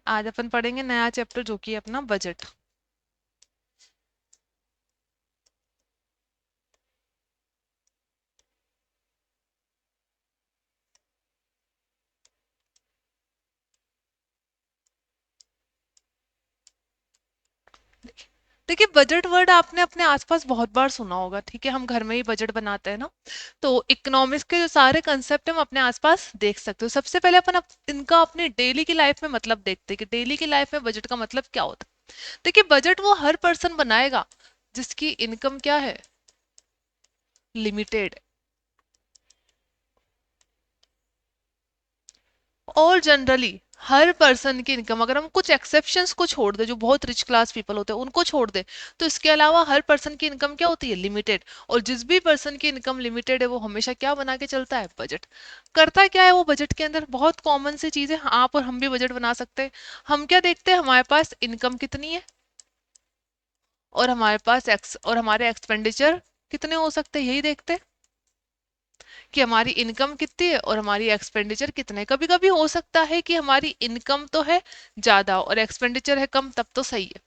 आज अपन पढ़ेंगे नया चैप्टर जो कि है अपना बजट। देखिए बजट वर्ड आपने अपने आसपास बहुत बार सुना होगा, ठीक है। हम घर में ही बजट बनाते हैं ना, तो इकोनॉमिक्स के जो सारे कंसेप्ट हम अपने आसपास देख सकते हो। सबसे पहले अपन इनका अपनी डेली की लाइफ में मतलब देखते हैं कि डेली की लाइफ में बजट का मतलब क्या होता है। देखिए बजट वो हर पर्सन बनाएगा जिसकी इनकम क्या है, लिमिटेड। और जनरली हर पर्सन की इनकम, अगर हम कुछ एक्सेप्शंस को छोड़ दे, जो बहुत रिच क्लास पीपल होते हैं उनको छोड़ दे, तो इसके अलावा हर पर्सन की इनकम क्या होती है, लिमिटेड। और जिस भी पर्सन की इनकम लिमिटेड है वो हमेशा क्या बना के चलता है, बजट। करता क्या है वो बजट के अंदर, बहुत कॉमन सी चीज है, आप और हम भी बजट बना सकते हैं। हम क्या देखते हैं, हमारे पास इनकम कितनी है और हमारे पास हमारे एक्सपेंडिचर कितने हो सकते हैं, यही देखते हैं कि हमारी इनकम कितनी है और हमारी एक्सपेंडिचर कितने। कभी कभी हो सकता है कि हमारी इनकम तो है ज्यादा और एक्सपेंडिचर है कम, तब तो सही है।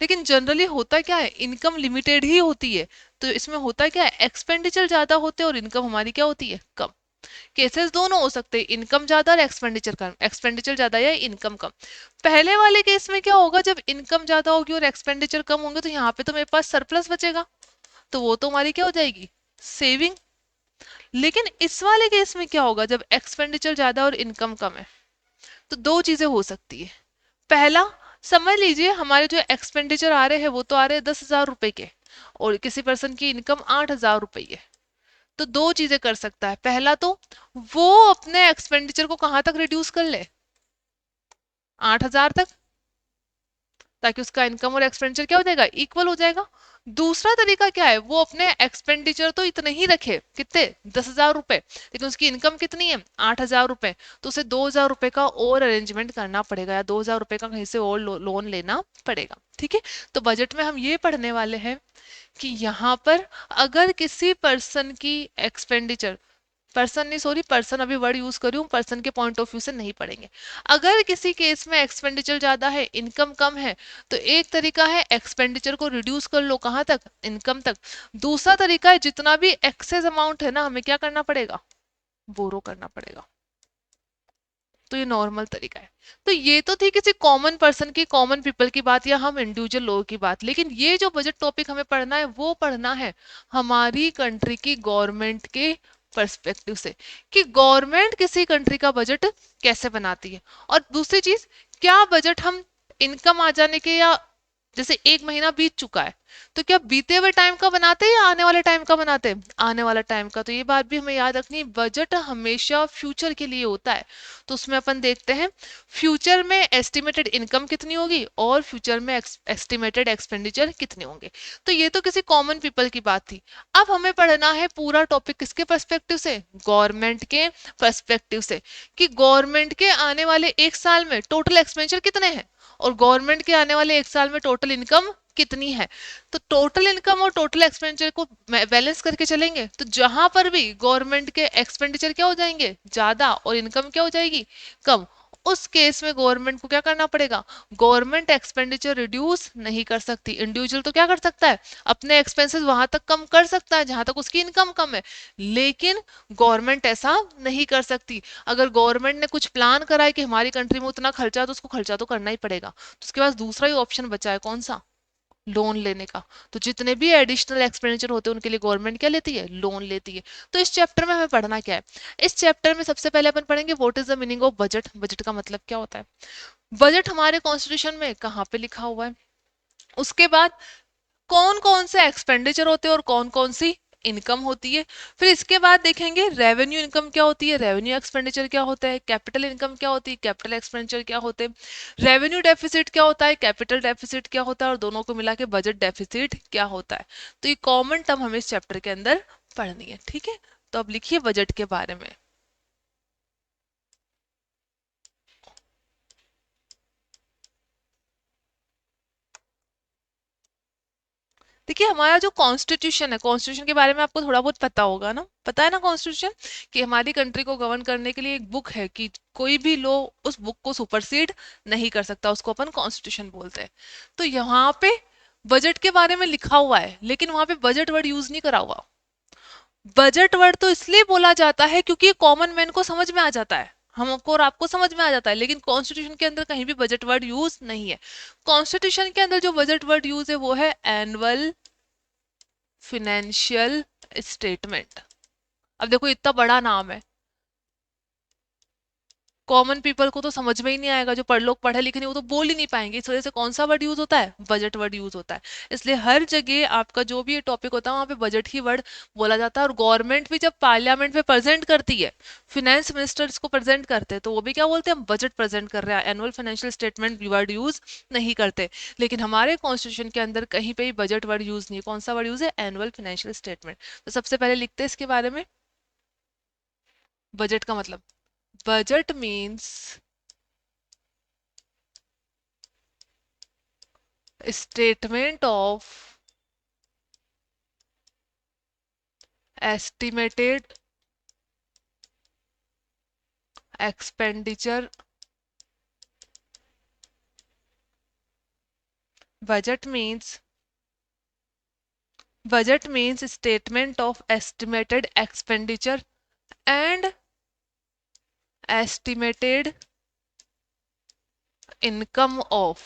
लेकिन जनरली होता क्या है, इनकम लिमिटेड ही होती है, तो इसमें होता क्या है, एक्सपेंडिचर ज्यादा होते हैं और इनकम हमारी क्या होती है, कम। केसेस दोनों हो सकते हैं, इनकम ज्यादा और एक्सपेंडिचर कम, एक्सपेंडिचर ज्यादा या इनकम कम। पहले वाले केस में क्या होगा, जब इनकम ज्यादा होगी और एक्सपेंडिचर कम होंगे तो यहाँ पे तो मेरे पास सरप्लस बचेगा, तो वो तो हमारी क्या हो जाएगी, सेविंग। लेकिन इस वाले केस में क्या होगा, जब एक्सपेंडिचर ज्यादा और इनकम कम है, तो दो चीजें हो सकती है। पहला, समझ लीजिए हमारे जो एक्सपेंडिचर आ रहे हैं वो तो आ रहे हैं 10,000 रुपए के, और किसी पर्सन की इनकम 8,000 रुपए है। तो दो चीजें कर सकता है, पहला तो वो अपने एक्सपेंडिचर को कहां तक रिड्यूस कर ले, 8,000 तक, ताकि उसका इनकम और एक्सपेंडिचर क्या हो जाएगा, इक्वल हो जाएगा। दूसरा तरीका क्या है, वो अपने एक्सपेंडिचर तो इतने ही रखे, कितने, 10,000 रुपए, लेकिन उसकी इनकम कितनी है, 8,000 रुपए। तो उसे 2,000 रुपए का और अरेंजमेंट करना पड़ेगा, या 2,000 रुपए का कहीं से और लोन लेना पड़ेगा, ठीक है। तो बजट में हम ये पढ़ने वाले हैं कि यहाँ पर अगर किसी पर्सन की एक्सपेंडिचर, पर्सन नहीं सॉरी, पर्सन अभी वर्ड यूज कर रही हूँ, पर्सन के पॉइंट ऑफ व्यू से नहीं पढ़ेंगे। अगर किसी केस में एक्सपेंडिचर ज्यादा है, इनकम कम है, तो एक तरीका है एक्सपेंडिचर को रिड्यूस कर लो, कहाँ तक, इनकम तक। दूसरा तरीका है जितना भी एक्सेस अमाउंट है ना, हमें क्या करना पड़ेगा, बोरो करना पड़ेगा। तो ये नॉर्मल तरीका है। तो ये तो थी किसी कॉमन पर्सन की, कॉमन पीपल की बात, या हम इंडिविजुअल लोगों की बात। लेकिन ये जो बजट टॉपिक हमें पढ़ना है वो पढ़ना है हमारी कंट्री की गवर्नमेंट के पर्सपेक्टिव से, कि गवर्नमेंट किसी कंट्री का बजट कैसे बनाती है। और दूसरी चीज, क्या बजट हम इनकम आ जाने के, या जैसे एक महीना बीत चुका है, तो क्या बीते हुए टाइम का बनाते हैं या आने वाले टाइम का बनाते हैं, आने वाला टाइम का। तो ये बात भी हमें याद रखनी है, बजट हमेशा फ्यूचर के लिए होता है। तो उसमें अपन देखते हैं फ्यूचर में एस्टिमेटेड इनकम कितनी होगी और फ्यूचर में एस्टिमेटेड एक्सपेंडिचर कितने होंगे। तो ये तो किसी कॉमन पीपल की बात थी। अब हमें पढ़ना है पूरा टॉपिक किसके पर्सपेक्टिव से, गवर्नमेंट के पर्सपेक्टिव से, कि गवर्नमेंट के आने वाले एक साल में टोटल एक्सपेंडिचर कितने हैं और गवर्नमेंट के आने वाले एक साल में टोटल इनकम कितनी है। तो टोटल इनकम और टोटल एक्सपेंडिचर को बैलेंस करके चलेंगे, तो जहां पर भी गवर्नमेंट के एक्सपेंडिचर क्या हो जाएंगे, ज्यादा, और इनकम क्या हो जाएगी, कम, उस केस में गवर्नमेंट को क्या करना पड़ेगा, गवर्नमेंट एक्सपेंडिचर रिड्यूस नहीं कर सकती। इंडिविजुअल तो क्या कर सकता है, अपने एक्सपेंसेस वहां तक कम कर सकता है जहां तक उसकी इनकम कम है, लेकिन गवर्नमेंट ऐसा नहीं कर सकती। अगर गवर्नमेंट ने कुछ प्लान करा है कि हमारी कंट्री में उतना खर्चा है, तो उसको खर्चा तो करना ही पड़ेगा। तो उसके पास दूसरा ही ऑप्शन बचा है, कौन सा, लोन लेने का। तो जितने भी एडिशनल एक्सपेंडिचर होते हैं उनके लिए गवर्नमेंट क्या लेती है, लोन लेती है। तो इस चैप्टर में हमें पढ़ना क्या है, इस चैप्टर में सबसे पहले अपन पढ़ेंगे what is the meaning of budget, budget का मतलब क्या होता है। बजट हमारे कॉन्स्टिट्यूशन में कहाँ पे लिखा हुआ है, उसके बाद कौन कौन से एक्सपेंडिचर होते हैं और कौन कौन सी इनकम होती है। फिर इसके बाद देखेंगे रेवेन्यू इनकम क्या होती है, रेवेन्यू एक्सपेंडिचर क्या होता है, कैपिटल इनकम क्या होती है, कैपिटल एक्सपेंडिचर क्या होते हैं, रेवेन्यू डेफिसिट क्या होता है, कैपिटल डेफिसिट क्या होता है, और दोनों को मिला के बजट डेफिसिट क्या होता है। तो ये कॉमन टर्म हमें इस चैप्टर के अंदर पढ़नी है, ठीक है। तो अब लिखिए बजट के बारे में। देखिए हमारा जो कॉन्स्टिट्यूशन है, कॉन्स्टिट्यूशन के बारे में आपको थोड़ा बहुत पता होगा ना, पता है ना कॉन्स्टिट्यूशन, कि हमारी कंट्री को गवर्न करने के लिए एक बुक है कि कोई भी लॉ उस बुक को सुपरसीड नहीं कर सकता, उसको अपन कॉन्स्टिट्यूशन बोलते हैं। तो यहाँ पे बजट के बारे में लिखा हुआ है, लेकिन वहां पे बजट वर्ड यूज नहीं करा हुआ। बजट वर्ड तो इसलिए बोला जाता है क्योंकि कॉमन मैन को समझ में आ जाता है, हमको और आपको समझ में आ जाता है, लेकिन कॉन्स्टिट्यूशन के अंदर कहीं भी बजट वर्ड यूज नहीं है। कॉन्स्टिट्यूशन के अंदर जो बजट वर्ड यूज है वो है एनुअल फिनेंशियल स्टेटमेंट। अब देखो इतना बड़ा नाम है, कॉमन पीपल को तो समझ में ही नहीं आएगा, जो लोग पढ़े लिखे नहीं वो तो बोल ही नहीं पाएंगे, इस वजह से कौन सा वर्ड यूज होता है, बजट वर्ड यूज होता है। इसलिए हर जगह आपका जो भी टॉपिक होता है वहां पे बजट ही वर्ड बोला जाता है। और गवर्नमेंट भी जब पार्लियामेंट में प्रेजेंट करती है, फिनेंस मिनिस्टर इसको प्रेजेंट करते हैं, तो वो भी क्या बोलते हैं, हम बजट प्रेजेंट कर रहे हैं, annual financial statement word use नहीं करते। लेकिन हमारे कॉन्स्टिट्यूशन के अंदर कहीं पे ही बजट वर्ड यूज नहीं है। कौन सा वर्ड यूज है, एनुअल फाइनेंशियल स्टेटमेंट। तो सबसे पहले लिखते हैं इसके बारे में, बजट का मतलब, budget means statement of estimated expenditure. Budget means statement of estimated expenditure and estimated income of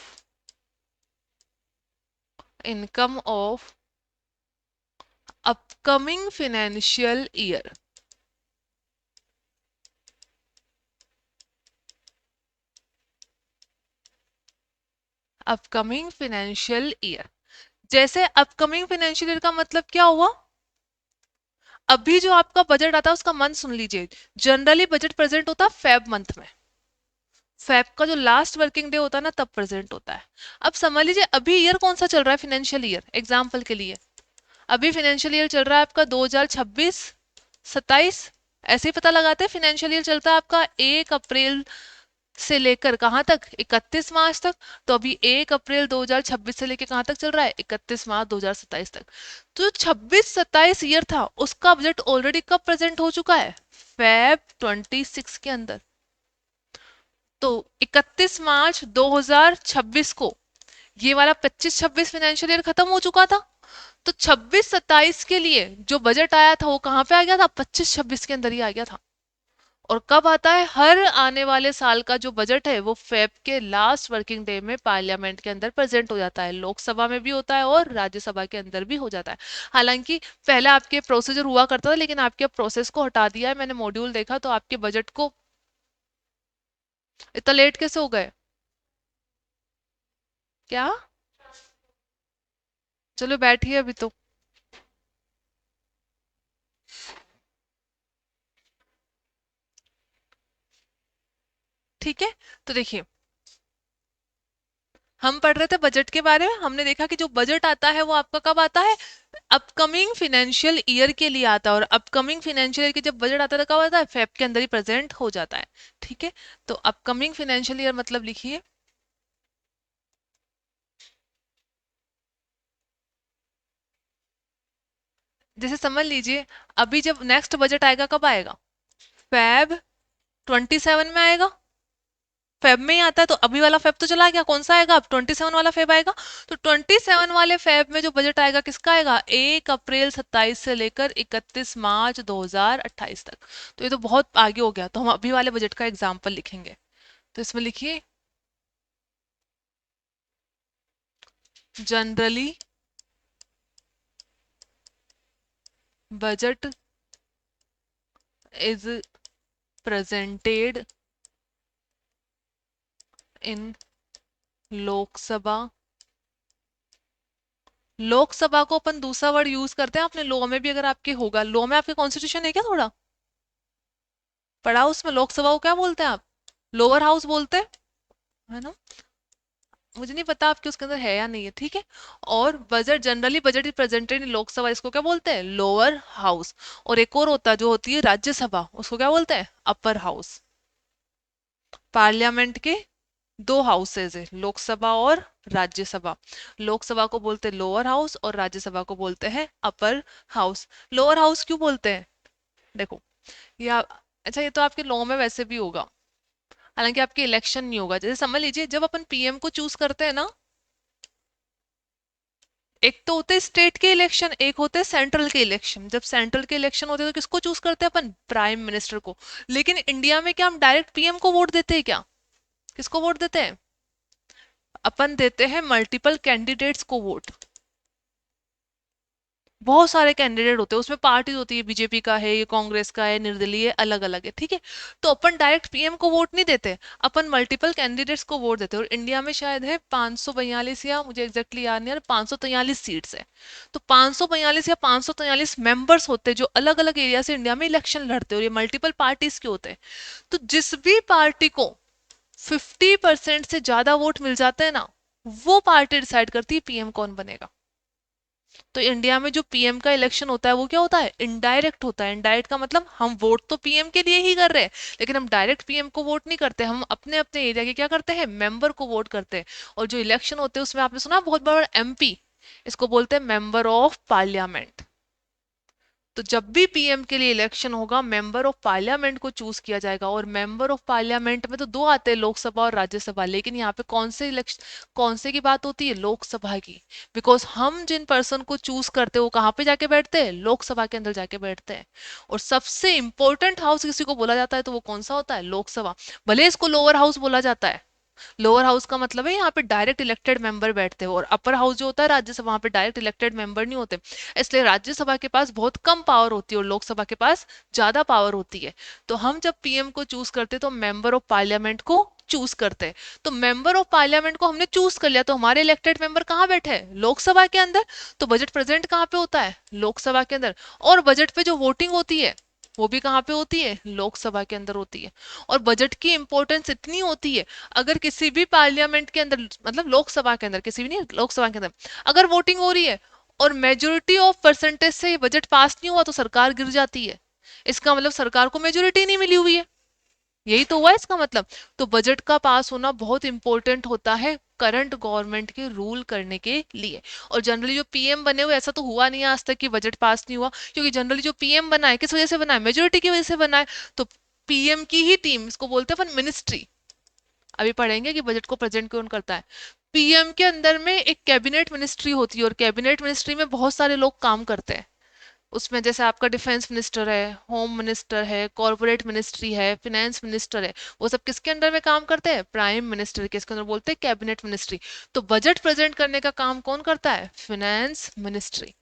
upcoming financial year. Upcoming financial year, जैसे अपकमिंग फाइनेंशियल ईयर का मतलब क्या हुआ, अभी जो आपका बजट आता है उसका मंथ सुन लीजिए। जनरली बजट प्रेजेंट होता है फेब मंथ में, फेब का जो लास्ट वर्किंग डे होता है ना तब प्रेजेंट होता है। अब समझ लीजिए अभी ईयर कौन सा चल रहा है, फाइनेंशियल ईयर, एग्जांपल के लिए अभी फाइनेंशियल ईयर चल रहा है आपका 2026 27, ऐसे ही पता लगाते हैं। फाइनेंशियल ईयर चलता है आपका 1 अप्रैल से लेकर कहाँ तक, 31 मार्च तक। तो अभी 1 अप्रैल 2026 से लेकर कहाँ तक चल रहा है, 31 मार्च 2027 तक। तो 26 27 ईयर था उसका बजट ऑलरेडी कब प्रेजेंट हो चुका है, फेब 26 के अंदर। तो 31 मार्च 2026 को ये वाला 25 26 फाइनेंशियल ईयर खत्म हो चुका था। तो 26 27 के लिए जो बजट आया था वो कहाँ पे आ गया था, 25 26 के अंदर ही आ गया था। और कब आता है, हर आने वाले साल का जो बजट है वो फेब के लास्ट वर्किंग डे में पार्लियामेंट के अंदर प्रेजेंट हो जाता है, लोकसभा में भी होता है और राज्यसभा के अंदर भी हो जाता है। हालांकि पहले आपके प्रोसीजर हुआ करता था, लेकिन आपके प्रोसेस को हटा दिया है, मैंने मॉड्यूल देखा तो आपके बजट को इतना लेट कैसे हो गए, क्या, चलो बैठिए अभी तो। ठीक है, तो देखिए हम पढ़ रहे थे बजट के बारे में, हमने देखा कि जो बजट आता है वो आपका कब आता है, अपकमिंग फाइनेंशियल ईयर के लिए आता है। और अपकमिंग फाइनेंशियल ईयर के जब बजट आता है तो कब आता है, फेब के अंदर ही प्रेजेंट हो जाता है। ठीक है, तो अपकमिंग फाइनेंशियल ईयर मतलब लिखिए, जैसे समझ लीजिए अभी जब नेक्स्ट बजट आएगा कब आएगा, फेब 27 में आएगा, फेब में ही आता है। तो अभी वाला फेब तो चला गया, कौन सा आएगा अब, 27 वाला फेब आएगा। तो 27 वाले फेब में जो बजट आएगा किसका आएगा, 1 अप्रैल 27 से लेकर 31 मार्च 2028 तक। तो ये तो बहुत आगे हो गया, तो हम अभी वाले बजट का एग्जाम्पल लिखेंगे। तो इसमें लिखिए, generally budget is presented in Lok Sabha. Lok Sabha को अपन दूसरा वर्ड यूज करते हैं, अपने लॉ में भी अगर आपके होगा, लॉ में आपके कॉन्स्टिट्यूशन है क्या, थोड़ा पढ़ा उसमें, लोकसभा को क्या बोलते हैं आप, लोअर हाउस बोलते हैं, है ना। मुझे नहीं पता आपके उसके अंदर है या नहीं है, ठीक है। और budget generally budget is presented in Lok Sabha, इसको क्या बोलते हैं, लोअर हाउस। और एक और होता है जो होती है राज्यसभा, उसको क्या बोलते हैं, अपर हाउस। पार्लियामेंट के दो हाउसेज है, लोकसभा और राज्यसभा। लोकसभा को बोलते हैं लोअर हाउस और राज्यसभा को बोलते हैं अपर हाउस। लोअर हाउस क्यों बोलते हैं? देखो, ये अच्छा, ये तो आपके लॉ में वैसे भी होगा, हालांकि आपके इलेक्शन नहीं होगा। जैसे समझ लीजिए, जब अपन पीएम को चूज करते हैं ना, एक तो होते हैं स्टेट के इलेक्शन, एक होते हैं सेंट्रल के इलेक्शन। जब सेंट्रल के इलेक्शन होते हैं तो किसको चूज करते हैं अपन? प्राइम मिनिस्टर को। लेकिन इंडिया में क्या हम डायरेक्ट पीएम को वोट देते हैं क्या? किसको वोट देते हैं? अपन देते हैं मल्टीपल कैंडिडेट्स को वोट। बहुत सारे कैंडिडेट होते हैं, उसमें पार्टीज होती है, बीजेपी का है, ये कांग्रेस का है, निर्दलीय, अलग अलग है, ठीक है। तो अपन डायरेक्ट पीएम को वोट नहीं देते, अपन मल्टीपल कैंडिडेट्स को वोट देते हैं। और इंडिया में शायद है 542, या मुझे एग्जैक्टली याद नहीं है, 543 सीट्स है। तो 542 या 543 मेंबर्स होते हैं जो अलग अलग एरिया से इंडिया में इलेक्शन लड़ते हैं, और ये मल्टीपल पार्टीज के होते हैं। तो जिस भी पार्टी को 50% से ज्यादा वोट मिल जाते हैं ना, वो पार्टी डिसाइड करती है पीएम कौन बनेगा। तो इंडिया में जो पीएम का इलेक्शन होता है वो क्या होता है? इनडायरेक्ट होता है। इनडायरेक्ट का मतलब हम वोट तो पीएम के लिए ही कर रहे हैं, लेकिन हम डायरेक्ट पीएम को वोट नहीं करते, हम अपने अपने एरिया के क्या करते हैं, मेंबर को वोट करते हैं। और जो इलेक्शन होते हैं उसमें आपने सुना बहुत बड़ा एमपी, इसको बोलते हैं मेंबर ऑफ पार्लियामेंट। तो जब भी पीएम के लिए इलेक्शन होगा, मेंबर ऑफ पार्लियामेंट को चूज किया जाएगा। और मेंबर ऑफ पार्लियामेंट में तो दो आते हैं, लोकसभा और राज्यसभा, लेकिन यहाँ पे कौन से इलेक्शन, कौन से की बात होती है? लोकसभा की। बिकॉज हम जिन पर्सन को चूज करते हैं वो कहाँ पे जाके बैठते हैं? लोकसभा के अंदर जाके बैठते हैं। और सबसे इंपॉर्टेंट हाउस किसी को बोला जाता है तो वो कौन सा होता है? लोकसभा। भले इसको लोअर हाउस बोला जाता है। लोअर हाउस का मतलब है यहाँ पे डायरेक्ट इलेक्टेड मेंबर बैठते हैं, और अपर हाउस जो होता है राज्यसभा, वहां पे डायरेक्ट इलेक्टेड मेंबर नहीं होते। इसलिए राज्यसभा के पास बहुत कम पावर होती है और लोकसभा के पास ज्यादा पावर होती है। तो हम जब पीएम को चूज करते तो मेंबर ऑफ पार्लियामेंट को चूज करते हैं। तो मेंबर ऑफ पार्लियामेंट को हमने चूज कर लिया, तो हमारे इलेक्टेड मेंबर कहाँ बैठे हैं? लोकसभा के अंदर। तो बजट प्रेजेंट कहाँ पे होता है? लोकसभा के अंदर। और बजट पे जो वोटिंग होती है वो भी कहाँ पे होती है? लोकसभा के अंदर होती है। और बजट की इंपॉर्टेंस इतनी होती है, अगर किसी भी पार्लियामेंट के अंदर, मतलब लोकसभा के अंदर, किसी भी नहीं, लोकसभा के अंदर अगर वोटिंग हो रही है और मेजोरिटी ऑफ परसेंटेज से ये बजट पास नहीं हुआ तो सरकार गिर जाती है। इसका मतलब सरकार को मेजोरिटी नहीं मिली हुई है, यही तो हुआ इसका मतलब। तो बजट का पास होना बहुत इंपॉर्टेंट होता है करंट गवर्नमेंट के रूल करने के लिए। और जनरली जो पीएम बने हुए, ऐसा तो हुआ नहीं आज तक कि बजट पास नहीं हुआ, क्योंकि जनरली जो पीएम बना है किस वजह से बना है? मेजोरिटी की वजह से बना है। तो पीएम की ही टीम, इसको बोलते हैं अपन मिनिस्ट्री, अभी पढ़ेंगे कि बजट को प्रेजेंट कौन करता है। पीएम के अंदर में एक कैबिनेट मिनिस्ट्री होती है, और कैबिनेट मिनिस्ट्री में बहुत सारे लोग काम करते हैं। उसमें जैसे आपका डिफेंस मिनिस्टर है, होम मिनिस्टर है, कॉर्पोरेट मिनिस्ट्री है, फिनेंस मिनिस्टर है, वो सब किसके अंडर में काम करते हैं? प्राइम मिनिस्टर के, इसके अंदर बोलते हैं कैबिनेट मिनिस्ट्री। तो बजट प्रेजेंट करने का काम कौन करता है? Finance ministry.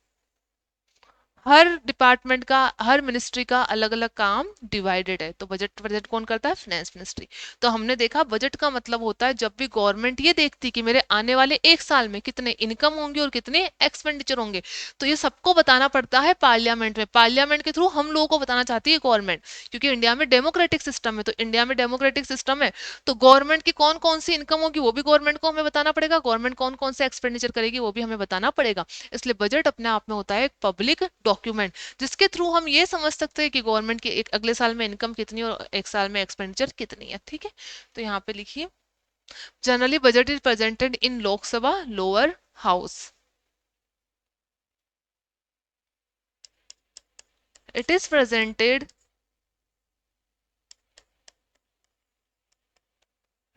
हर डिपार्टमेंट का, हर मिनिस्ट्री का अलग अलग काम डिवाइडेड है। तो बजट बजट कौन करता है? Finance ministry. तो हमने देखा बजट का मतलब होता है जब भी गवर्नमेंट ये देखती कि मेरे आने वाले एक साल में कितने इनकम होंगे और कितने एक्सपेंडिचर होंगे, तो ये सबको बताना पड़ता है पार्लियामेंट में। पार्लियामेंट के थ्रू हम लोगों को बताना चाहती है गवर्नमेंट, क्योंकि इंडिया में डेमोक्रेटिक सिस्टम है। तो इंडिया में डेमोक्रेटिक सिस्टम है, तो गवर्नमेंट की कौन कौन सी इनकम होगी वो भी गवर्नमेंट को हमें बताना पड़ेगा, गवर्नमेंट कौन कौन से एक्सपेंडिचर करेगी वो भी हमें बताना पड़ेगा। इसलिए बजट अपने आप में होता है एक पब्लिक डॉक्यूमेंट, जिसके थ्रू हम ये समझ सकते हैं कि गवर्नमेंट की एक अगले साल में इनकम कितनी और एक साल में एक्सपेंडिचर कितनी है, ठीक है। तो यहाँ पे लिखिए, generally budget is presented in Lok Sabha lower house. It is presented,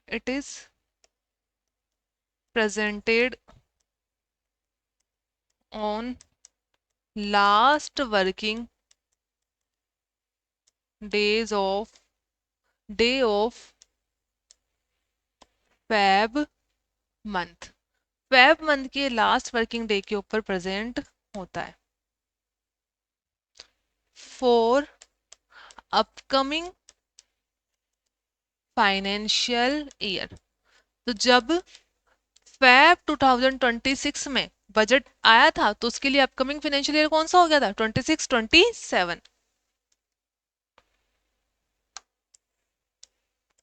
it is presented on last working days of, day of Feb month. Feb month के लास्ट वर्किंग डे के ऊपर प्रेजेंट होता है फॉर अपकमिंग फाइनेंशियल ईयर। तो जब Feb 2026 में budget आया था तो उसके लिए अपकमिंग फाइनेंशियल ईयर कौन सा हो गया था? 26-27।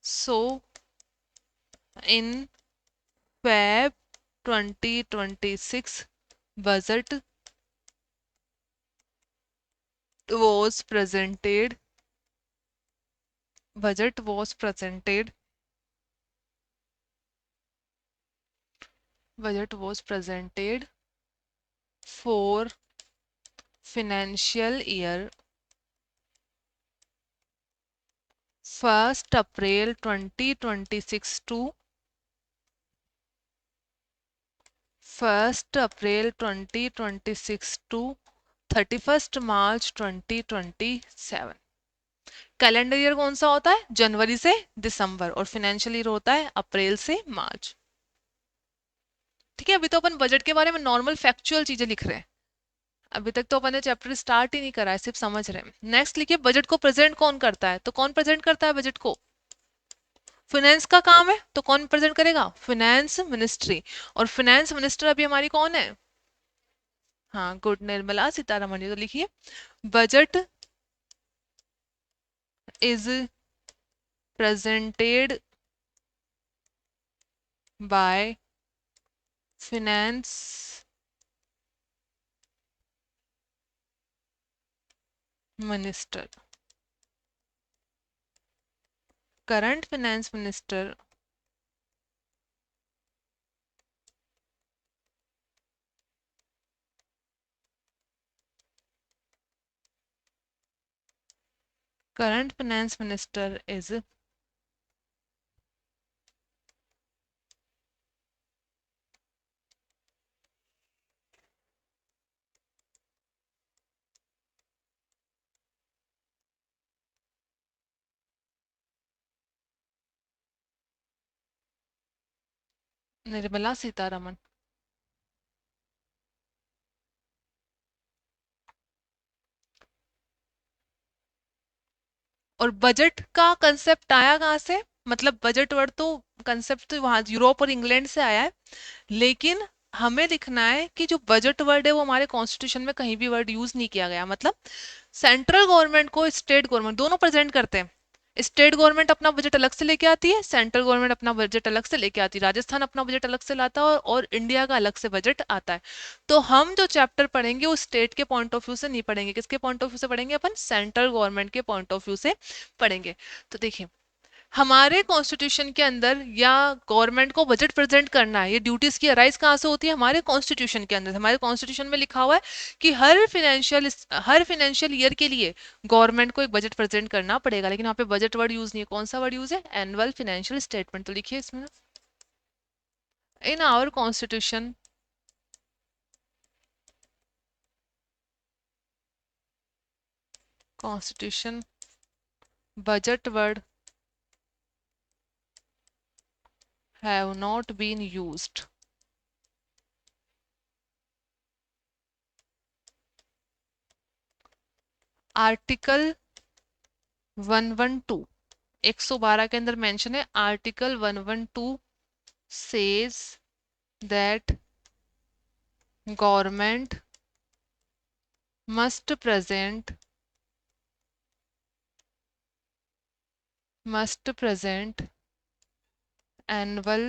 So in Feb 2026 budget was presented, budget was presented budget was presented for financial year 1st April 2026 to 1st April 2026 to 31st March 2027। Calendar year कौन सा होता है? जनवरी से दिसंबर, और फाइनेंशियल ईयर होता है अप्रैल से मार्च। ठीक है, अभी तो अपन बजट के बारे में नॉर्मल फैक्चुअल चीजें लिख रहे हैं, अभी तक तो अपन ने चैप्टर स्टार्ट ही नहीं करा है, सिर्फ समझ रहे हैं। नेक्स्ट लिखिए, बजट को प्रेजेंट कौन करता है? तो कौन प्रेजेंट करता है बजट को? फाइनेंस का काम है, तो कौन प्रेजेंट करेगा? Finance ministry. और फाइनेंस मिनिस्टर अभी हमारी कौन है? हाँ, गुड, निर्मला सीतारमण। तो लिखिए, budget is presented by finance minister. Current finance minister current finance minister is Nirmala Sitharaman. और बजट का कंसेप्ट आया कहाँ से? मतलब बजट वर्ड तो कंसेप्ट तो वहां यूरोप और इंग्लैंड से आया है, लेकिन हमें लिखना है कि जो बजट वर्ड है वो हमारे कॉन्स्टिट्यूशन में कहीं भी वर्ड यूज नहीं किया गया। मतलब सेंट्रल गवर्नमेंट को स्टेट गवर्नमेंट दोनों प्रेजेंट करते हैं। स्टेट गवर्नमेंट अपना बजट अलग से लेके आती है, सेंट्रल गवर्नमेंट अपना बजट अलग से लेके आती है। राजस्थान अपना बजट अलग से लाता है, और इंडिया का अलग से बजट आता है। तो हम जो चैप्टर पढ़ेंगे वो स्टेट के पॉइंट ऑफ व्यू से नहीं पढ़ेंगे, किसके पॉइंट ऑफ व्यू से पढ़ेंगे? अपन सेंट्रल गवर्नमेंट के पॉइंट ऑफ व्यू से पढ़ेंगे। तो देखिए, हमारे कॉन्स्टिट्यूशन के अंदर या गवर्नमेंट को बजट प्रेजेंट करना है, ये ड्यूटीज की अराइज कहाँ से होती है? हमारे कॉन्स्टिट्यूशन के अंदर। हमारे कॉन्स्टिट्यूशन में लिखा हुआ है कि हर फाइनेंशियल ईयर के लिए गवर्नमेंट को एक बजट प्रेजेंट करना पड़ेगा, लेकिन यहाँ पे बजट वर्ड यूज नहीं है। कौन सा वर्ड यूज है? Annual financial statement. तो लिखिए इसमें, in our constitution budget word have not been used। Article 112, 112 के अंदर मेंशन है, article 112 says that government must present annual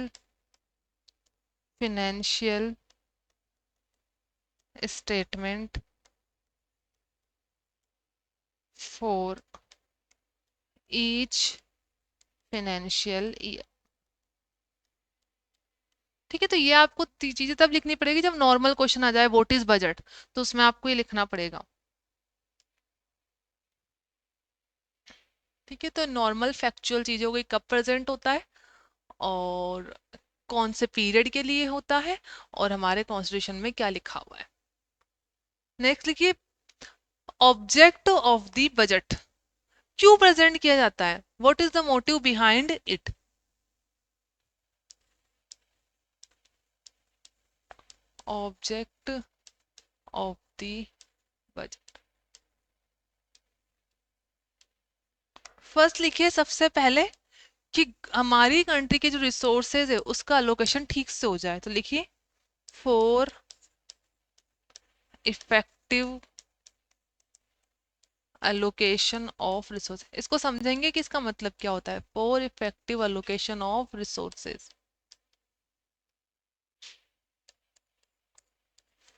financial statement for each financial year। ठीक है, तो ये आपको चीजें तब लिखनी पड़ेगी जब नॉर्मल क्वेश्चन आ जाए, व्हाट इज बजट, तो उसमें आपको ये लिखना पड़ेगा। ठीक है, तो नॉर्मल फैक्चुअल चीजें हो गई, कब प्रेजेंट होता है और कौन से पीरियड के लिए होता है, और हमारे कॉन्स्टिट्यूशन में क्या लिखा हुआ है। नेक्स्ट लिखिए, ऑब्जेक्ट ऑफ द बजट, क्यों प्रेजेंट किया जाता है? What is the motive behind it? Object of the budget, first लिखिए सबसे पहले कि हमारी कंट्री के जो रिसोर्सेज है उसका अलोकेशन ठीक से हो जाए। तो लिखिए, for effective allocation of resource. इसको समझेंगे कि इसका मतलब क्या होता है? For effective allocation of resources,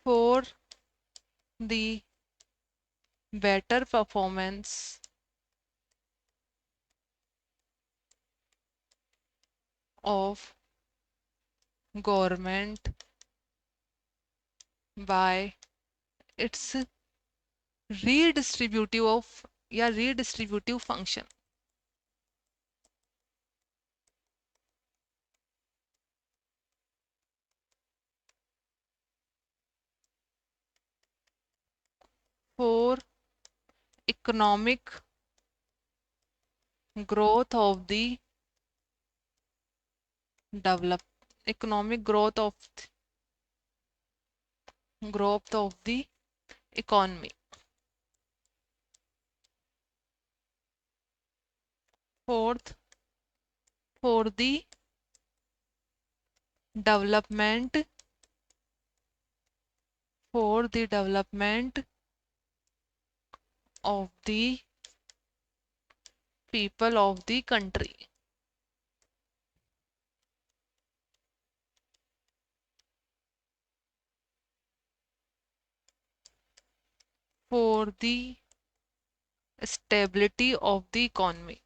for the better performance of government by its redistributive of या redistributive function for economic growth of the develop economic growth of the economy fourth for the development for the development of the people of the country for the stability of the economy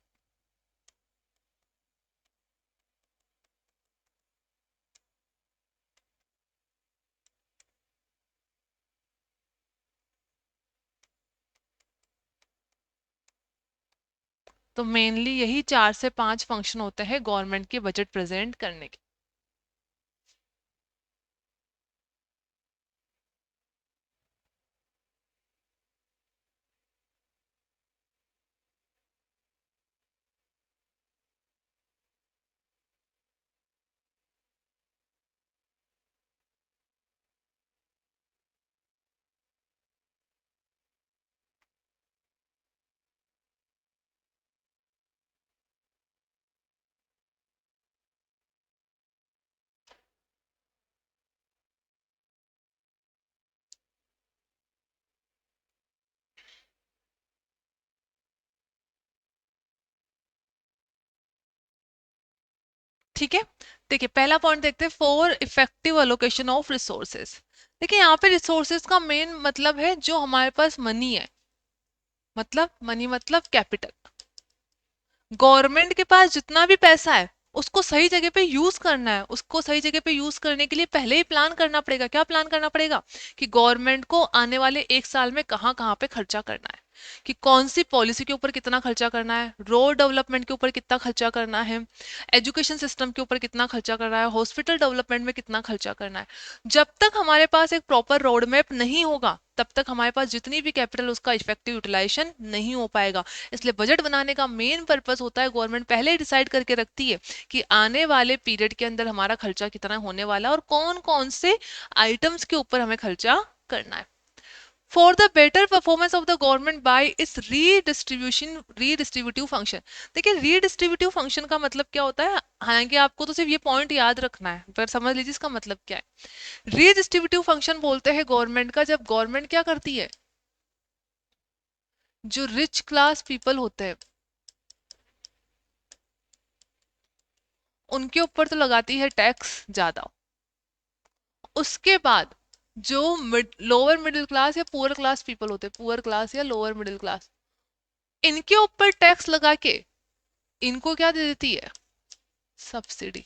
तो mainly यही 4 से 5 function होते हैं government के budget present करने के ठीक है। देखिए पहला पॉइंट देखते हैं for effective allocation of resources. देखिए यहाँ पे रिसोर्सेज का मेन मतलब है जो हमारे पास मनी है, मतलब मनी मतलब कैपिटल। गवर्नमेंट के पास जितना भी पैसा है उसको सही जगह पे यूज करना है। उसको सही जगह पे यूज करने के लिए पहले ही प्लान करना पड़ेगा। क्या प्लान करना पड़ेगा कि गवर्नमेंट को आने वाले 1 साल में कहाँ कहाँ पे खर्चा करना है, कि कौन सी पॉलिसी के ऊपर कितना खर्चा करना है, रोड डेवलपमेंट के ऊपर कितना खर्चा करना है, एजुकेशन सिस्टम के ऊपर कितना खर्चा करना है, हॉस्पिटल डेवलपमेंट में कितना खर्चा करना है। जब तक हमारे पास एक प्रॉपर रोड मैप नहीं होगा तब तक हमारे पास जितनी भी कैपिटल उसका इफेक्टिव यूटिलाइजेशन नहीं हो पाएगा। इसलिए बजट बनाने का मेन पर्पस होता है, गवर्नमेंट पहले ही डिसाइड करके रखती है कि आने वाले पीरियड के अंदर हमारा खर्चा कितना होने वाला है और कौन कौन से आइटम्स के ऊपर हमें खर्चा करना है। For the better performance of the government by इस रीडिस्ट्रीब्यूटिव फंक्शन। देखिए रीडिस्ट्रीब्यूटिव फंक्शन का मतलब क्या होता है, हालांकि आपको तो सिर्फ ये पॉइंट याद रखना है पर समझ लीजिए इसका मतलब क्या है। रीडिस्ट्रीब्यूटिव फंक्शन बोलते हैं गवर्नमेंट का जब गवर्नमेंट क्या करती है, जो रिच क्लास पीपल होते हैं उनके ऊपर तो लगाती है टैक्स ज्यादा। उसके बाद जो लोअर मिडिल क्लास या पुअर क्लास पीपल होते हैं, पुअर क्लास या लोअर मिडिल क्लास, इनके ऊपर टैक्स लगा के इनको क्या दे देती है, सब्सिडी।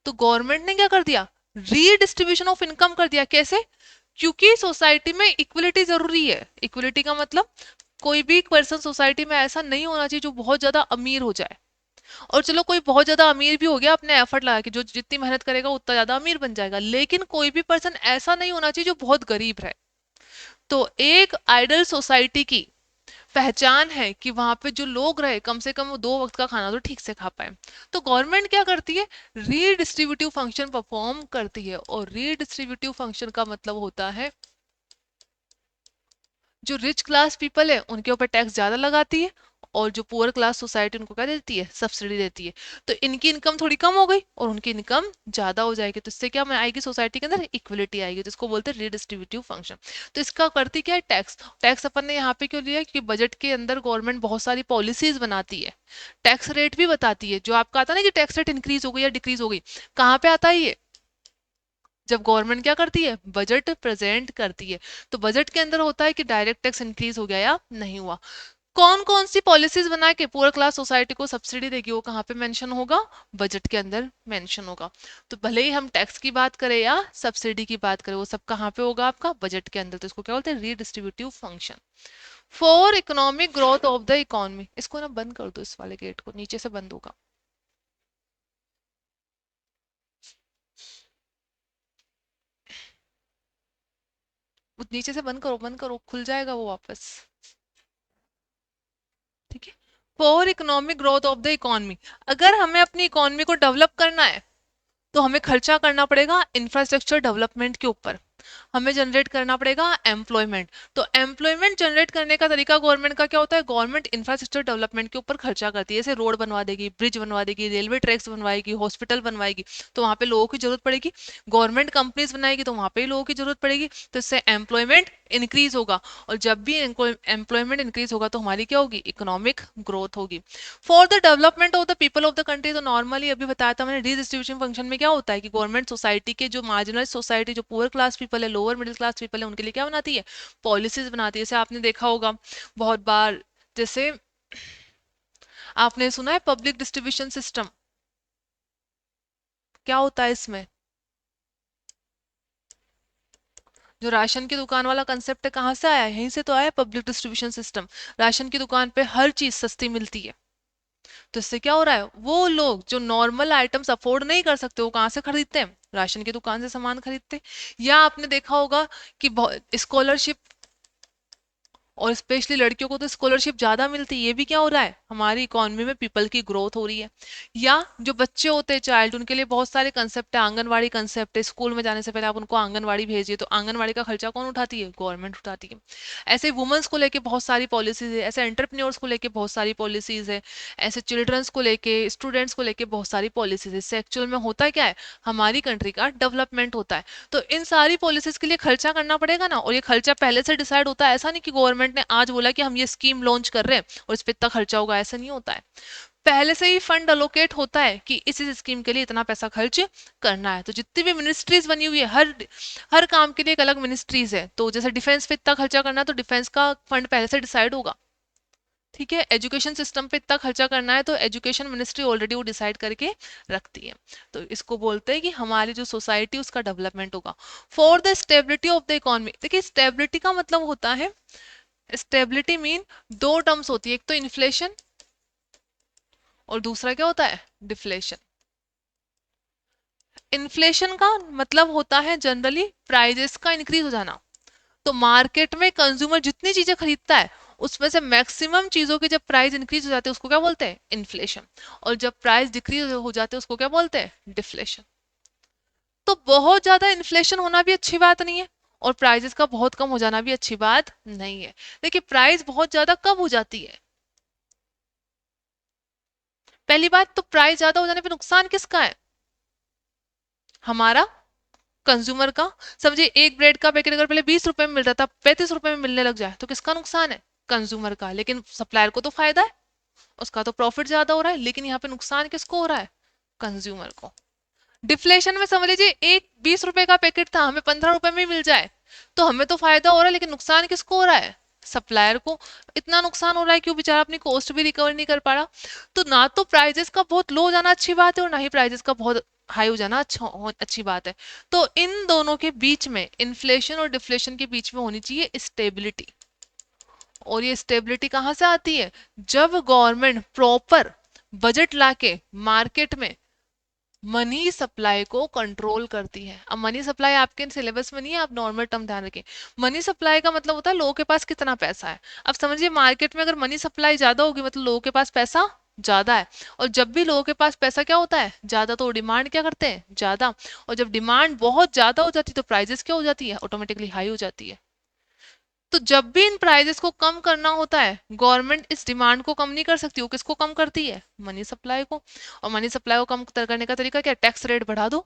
तो गवर्नमेंट ने क्या कर दिया, रीडिस्ट्रीब्यूशन ऑफ इनकम कर दिया। कैसे, क्योंकि सोसाइटी में इक्वलिटी जरूरी है। इक्वलिटी का मतलब कोई भी पर्सन सोसाइटी में ऐसा नहीं होना चाहिए जो बहुत ज्यादा अमीर हो जाए। और चलो कोई बहुत ज्यादा अमीर भी हो गया अपने एफर्ट लगा के, जो जितनी मेहनत करेगा उतना ज्यादा अमीर बन जाएगा, लेकिन कोई भी पर्सन ऐसा नहीं होना चाहिए जो बहुत गरीब रहे। तो एक आइडल सोसाइटी की पहचान है कि वहां पे जो लोग रहे कम से कम वो 2 वक्त का खाना तो ठीक से खा पाए। तो गवर्नमेंट क्या करती है, रीडिस्ट्रीब्यूटिव फंक्शन परफॉर्म करती है। और रीडिस्ट्रीब्यूटिव फंक्शन का मतलब होता है जो रिच क्लास पीपल है उनके ऊपर टैक्स ज्यादा लगाती है और जो पुअर क्लास सोसाइटी उनको क्या देती है, सब्सिडी देती है। तो इनकी इनकम थोड़ी कम हो गई और उनकी इनकम ज्यादा हो जाएगी, तो इससे क्या आएगी, सोसाइटी के अंदर इक्वलिटी आएगी, जिसको बोलते हैं रीडिस्ट्रीब्यूटिव फंक्शन। तो इसका करती क्या है, टैक्स। टैक्स अपन ने यहाँ पे क्यों लिया, क्योंकि बजट के अंदर गवर्नमेंट बहुत सारी पॉलिसीज बनाती है, टैक्स रेट भी बताती है। जो आपका आता है ना कि टैक्स रेट इंक्रीज हो गई या डिक्रीज हो गई, कहाँ पे आता है ये, जब गवर्नमेंट क्या करती है, बजट प्रेजेंट करती है। तो बजट के अंदर होता है कि डायरेक्ट टैक्स इंक्रीज हो गया या नहीं हुआ। कौन कौन सी पॉलिसीज बना के पुअर क्लास सोसाइटी को सब्सिडी देगी, वो कहाँ पे मेंशन होगा, बजट के अंदर मेंशन होगा। तो भले ही हम टैक्स की बात करें या सब्सिडी की बात करें, वो सब कहाँ पे होगा, आपका बजट के अंदर। तो इसको क्या बोलते हैं, redistributive function for economic growth of the economy. इसको ना बंद कर दो, इस वाले गेट को, नीचे से बंद होगा। नीचे से बंद करो, बंद करो, खुल जाएगा वो वापस। ठीक है, for economic growth of the economy. अगर हमें अपनी इकोनॉमी को डेवलप करना है तो हमें खर्चा करना पड़ेगा इंफ्रास्ट्रक्चर डेवलपमेंट के ऊपर, हमें जनरेट करना पड़ेगा एम्प्लॉयमेंट। तो एम्प्लॉयमेंट जनरेट करने का तरीका गवर्नमेंट का क्या होता है, गवर्नमेंट इंफ्रास्ट्रक्चर डेवलपमेंट के ऊपर खर्चा करती है, जैसे रोड बनवा देगी, ब्रिज बनवा देगी, रेलवे ट्रैक्स बनवाएगी, हॉस्पिटल बनवाएगी, तो वहां पे लोगों की जरूरत पड़ेगी। गवर्नमेंट कंपनीज बनाएगी तो वहां पे लोगों की जरूरत पड़ेगी, तो इससे एम्प्लॉयमेंट इंक्रीज होगा। और जब भी एम्प्लॉयमेंट इंक्रीज होगा तो हमारी क्या होगी, इकोनॉमिक ग्रोथ होगी। For the development of the people of the country, तो नॉर्मली अभी बताया था मैंने, रीडिस्ट्रीब्यूशन फंक्शन में क्या होता है कि गवर्नमेंट सोसाइटी के जो मार्जिनल सोसाइटी, जो पुअर क्लास पीपल है, लोअर मिडिल क्लास पीपल है, उनके लिए क्या बनाती है, पॉलिसीज बनाती है। जैसे आपने देखा होगा बहुत बार, जैसे आपने सुना है पब्लिक डिस्ट्रीब्यूशन सिस्टम, क्या होता है इसमें, जो राशन की दुकान वाला कंसेप्ट है, कहाँ से आया है, यहीं से तो आया पब्लिक डिस्ट्रीब्यूशन सिस्टम। राशन की दुकान पे हर चीज सस्ती मिलती है, तो इससे क्या हो रहा है, वो लोग जो नॉर्मल आइटम्स अफोर्ड नहीं कर सकते, वो कहाँ से खरीदते हैं, राशन की दुकान से सामान खरीदते हैं। या आपने देखा होगा कि स्कॉलरशिप, और स्पेशली लड़कियों को तो स्कॉलरशिप ज्यादा मिलती है, ये भी क्या हो रहा है, हमारी इकोनॉमी में पीपल की ग्रोथ हो रही है। या जो बच्चे होते हैं चाइल्ड, उनके लिए बहुत सारे कंसेप्ट है, आंगनवाड़ी कंसेप्ट है, स्कूल में जाने से पहले आप उनको आंगनवाड़ी भेजिए, तो आंगनवाड़ी का खर्चा कौन उठाती है, गवर्नमेंट उठाती है। ऐसे वुमेन्स को लेके बहुत सारी पॉलिसीज है, ऐसे एंटरप्रेन्योर्स को लेके बहुत सारी पॉलिसीज है, ऐसे चिल्ड्रंस को लेके, स्टूडेंट्स को लेके बहुत सारी पॉलिसीज है। इससे एक्चुअल में होता है क्या है, हमारी कंट्री का डेवलपमेंट होता है। तो इन सारी पॉलिसीज के लिए खर्चा करना पड़ेगा ना, और ये खर्चा पहले से डिसाइड होता है, ऐसा नहीं कि गवर्नमेंट ने आज बोला कि हम ये स्कीम लॉन्च कर रहे हैं और इस पे इतना खर्चा होगा, ऐसा नहीं होता है। पहले से ही फंड अलोकेट होता है कि इस स्कीम के लिए इतना पैसा खर्च करना है। तो जितनी भी मिनिस्ट्रीज बनी हुई है, हर हर काम के लिए एक अलग मिनिस्ट्रीज है, तो जैसे डिफेंस पे इतना खर्चा करना है तो डिफेंस का फंड पहले से डिसाइड होगा। ठीक है, एजुकेशन सिस्टम पे इतना खर्चा करना है तो एजुकेशन मिनिस्ट्री ऑलरेडी वो डिसाइड करके रखती है। तो इसको बोलते हैं कि हमारी जो सोसाइटी उसका डेवलपमेंट होगा। For the stability of the economy, देखिए स्टेबिलिटी का मतलब होता है, स्टेबिलिटी मीन दो टर्म्स होती है, एक तो इन्फ्लेशन और दूसरा क्या होता है, डिफ्लेशन। इन्फ्लेशन का मतलब होता है जनरली प्राइजेस का इंक्रीज हो जाना। तो मार्केट में कंज्यूमर जितनी चीजें खरीदता है उसमें से मैक्सिमम चीजों की जब प्राइस इंक्रीज हो जाते हैं उसको क्या बोलते हैं, इन्फ्लेशन। और जब प्राइस डिक्रीज हो जाते हैं उसको क्या बोलते हैं, डिफ्लेशन। तो बहुत ज्यादा इन्फ्लेशन होना भी अच्छी बात नहीं है, और प्राइजेस का बहुत कम हो जाना भी अच्छी बात नहीं है। देखिए प्राइस बहुत ज्यादा कब हो जाती है, पहली बात तो प्राइस ज्यादा हो जाने पे नुकसान किसका है, हमारा, कंज्यूमर का। समझिए एक ब्रेड का पैकेट अगर पहले 20 रुपए में मिल रहा था, 35 रुपए में मिलने लग जाए तो किसका नुकसान है, कंज्यूमर का। लेकिन सप्लायर को तो फायदा है, उसका तो प्रॉफिट ज्यादा हो रहा है, लेकिन यहाँ पे नुकसान किसको हो रहा है, कंज्यूमर को। डिफ्लेशन में समझ लीजिए एक 20 रुपए का पैकेट था, हमें 15 रुपए में ही मिल जाए तो हमें तो फायदा हो रहा है, लेकिन नुकसान किसको हो रहा है, सप्लायर को। इतना नुकसान हो रहा है कि वो बेचारा अपनी कॉस्ट भी रिकवर नहीं कर पा रहा। तो ना तो प्राइजेस का बहुत लो हो जाना अच्छी बात है, और ना ही प्राइजेस का बहुत हाई हो जाना अच्छी बात है। तो इन दोनों के बीच में, इन्फ्लेशन और डिफ्लेशन के बीच में होनी चाहिए स्टेबिलिटी। और ये स्टेबिलिटी कहाँ से आती है, जब गवर्नमेंट प्रॉपर बजट लाके मार्केट में मनी सप्लाई को कंट्रोल करती है। अब मनी सप्लाई आपके सिलेबस में नहीं है, आप नॉर्मल टर्म ध्यान रखें। मनी सप्लाई का मतलब होता है लोगों के पास कितना पैसा है। अब समझिए मार्केट में अगर मनी सप्लाई ज्यादा होगी मतलब लोगों के पास पैसा ज्यादा है, और जब भी लोगों के पास पैसा क्या होता है ज्यादा, तो डिमांड क्या करते हैं ज्यादा, और जब डिमांड बहुत ज्यादा हो जाती है तो प्राइजेस क्या हो जाती है, ऑटोमेटिकली हाई हो जाती है। तो जब भी इन प्राइजेस को कम करना होता है, गवर्नमेंट इस डिमांड को कम नहीं कर सकती, वो किसको कम करती है, मनी सप्लाई को। और मनी सप्लाई को कम करने का तरीका क्या है, टैक्स रेट बढ़ा दो,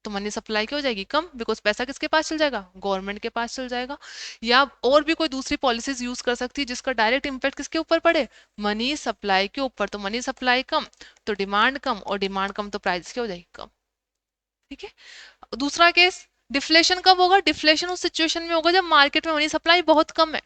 तो मनी सप्लाई क्या हो जाएगी, कम, बिकॉज पैसा किसके पास चल जाएगा, गवर्नमेंट के पास चल जाएगा। या और भी कोई दूसरी पॉलिसीज यूज कर सकती है जिसका डायरेक्ट इम्पैक्ट किसके ऊपर पड़े, मनी सप्लाई के ऊपर। तो मनी सप्लाई कम तो डिमांड कम, और डिमांड कम तो प्राइस क्या हो जाएगी, कम। ठीक है, दूसरा केस डिफ्लेशन कब होगा, डिफ्लेशन उस सिचुएशन में होगा जब मार्केट में मनी सप्लाई बहुत कम है।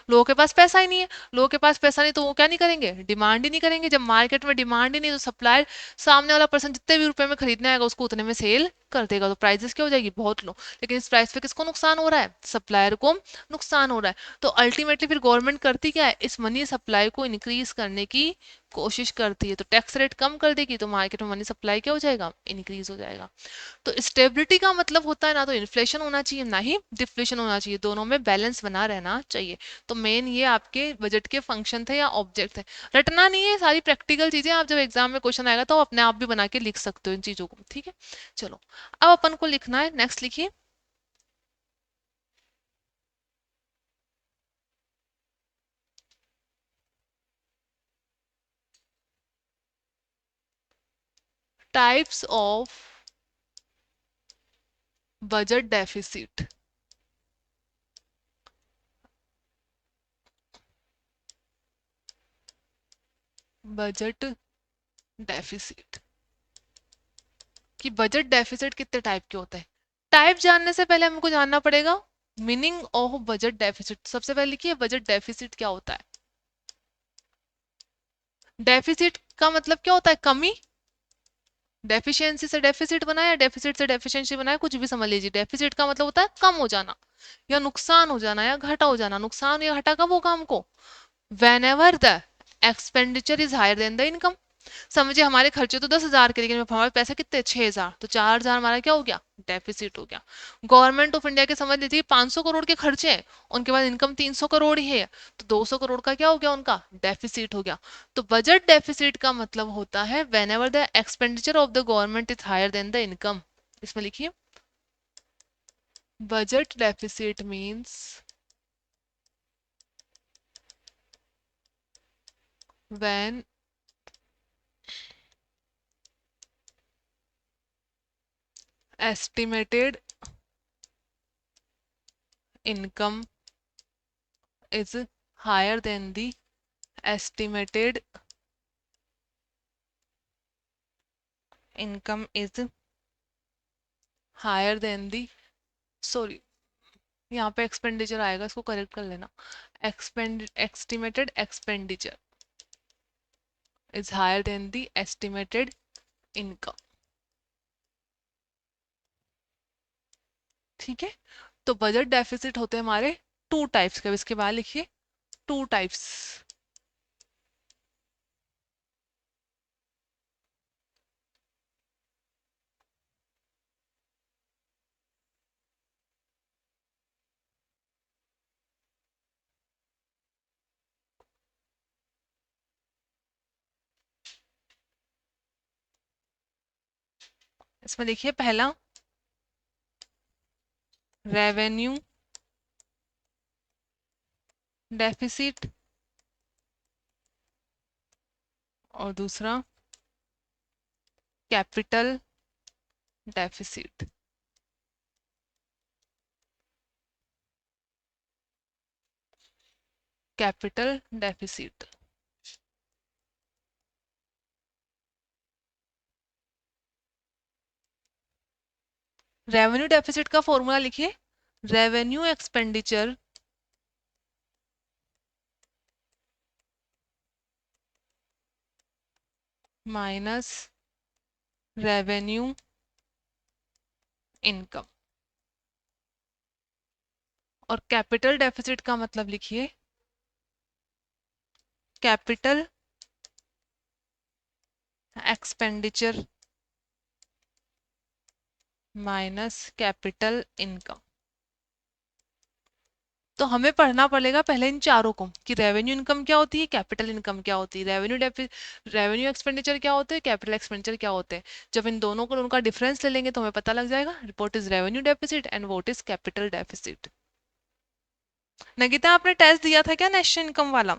लोगों के पास पैसा ही नहीं है। लोगों के पास पैसा नहीं तो वो क्या नहीं करेंगे, डिमांड ही नहीं करेंगे। जब मार्केट में डिमांड ही नहीं तो सप्लायर, सामने वाला पर्सन जितने भी रुपए में खरीदने आएगा उसको उतने में सेल कर देगा, तो प्राइसेस क्या हो जाएगी, बहुत लो। लेकिन इस प्राइस पे किसको नुकसान हो रहा है, सप्लायर को नुकसान हो रहा है। तो अल्टीमेटली फिर गवर्नमेंट करती क्या है, इस मनी सप्लाई को इंक्रीज करने की कोशिश करती है। तो टैक्स रेट कम कर देगी तो मार्केट में मनी सप्लाई क्या हो जाएगा, इंक्रीज हो जाएगा। तो स्टेबिलिटी का मतलब होता है ना तो इन्फ्लेशन होना चाहिए ना ही डिफ्लेशन होना चाहिए, दोनों में बैलेंस बना रहना चाहिए। तो मेन ये आपके बजट के फंक्शन थे या ऑब्जेक्ट थे। रटना नहीं है, सारी प्रैक्टिकल चीजें आप जब एग्जाम में क्वेश्चन आएगा तो अपने आप भी बना के लिख सकते हो इन चीजों को, ठीक है। चलो अब अपन को लिखना है, नेक्स्ट लिखिए। Types of budget deficit. Budget deficit कि बजट डेफिसिट कितने टाइप के होते हैं। टाइप जानने से पहले हमको जानना पड़ेगा मीनिंग ऑफ बजट डेफिसिट। सबसे पहले लिखिए बजट डेफिसिट क्या होता है। डेफिसिट का मतलब क्या होता है, कमी। डेफिशिएंसी से डेफिसिट बना या डेफिसिट से डेफिशिएंसी बना है, कुछ भी समझ लीजिए। डेफिसिट का मतलब होता है कम हो जाना या नुकसान हो जाना या घटा हो जाना। नुकसान या घटा कब होगा हमको, whenever the expenditure is higher than the income. समझिए हमारे खर्चे तो 10,000 के, लेकिन हमारे पैसे कितने, 6,000, तो 4,000 हमारा क्या हो गया, डेफिसिट हो गया। गवर्नमेंट ऑफ इंडिया के समझ लीजिए 500 करोड़ के खर्चे हैं, उनके पास इनकम 300 करोड़ ही है, तो 200 करोड़ का क्या हो गया, उनका डेफिसिट हो गया। तो बजट डेफिसिट का मतलब होता है whenever the expenditure of the government is higher than the income. इसमें लिखिए budget deficit means when estimated income is higher than the estimated income is higher than the, sorry यहाँ पे expenditure आएगा, इसको करेक्ट कर लेना। estimated expenditure is higher than the estimated income, ठीक है। तो बजट डेफिसिट होते हैं हमारे टू टाइप्स के, इसके बाद लिखिए टू टाइप्स। इसमें देखिए पहला रेवेन्यू डेफिसिट और दूसरा capital deficit. Capital deficit, revenue deficit का फॉर्मूला लिखिए, revenue expenditure minus revenue income. और कैपिटल डेफिसिट का मतलब लिखिए capital expenditure minus capital income. तो हमें पढ़ना पड़ेगा पहले इन चारों को कि रेवेन्यू इनकम क्या होती है, कैपिटल इनकम क्या होती है, रेवेन्यू एक्सपेंडिचर क्या होते हैं, कैपिटल एक्सपेंडिचर क्या होते हैं। जब इन दोनों को उनका डिफरेंस ले लेंगे तो हमें पता लग जाएगा what is revenue deficit and what is capital deficit. Nagita आपने टेस्ट दिया था क्या नेशनल इनकम वाला।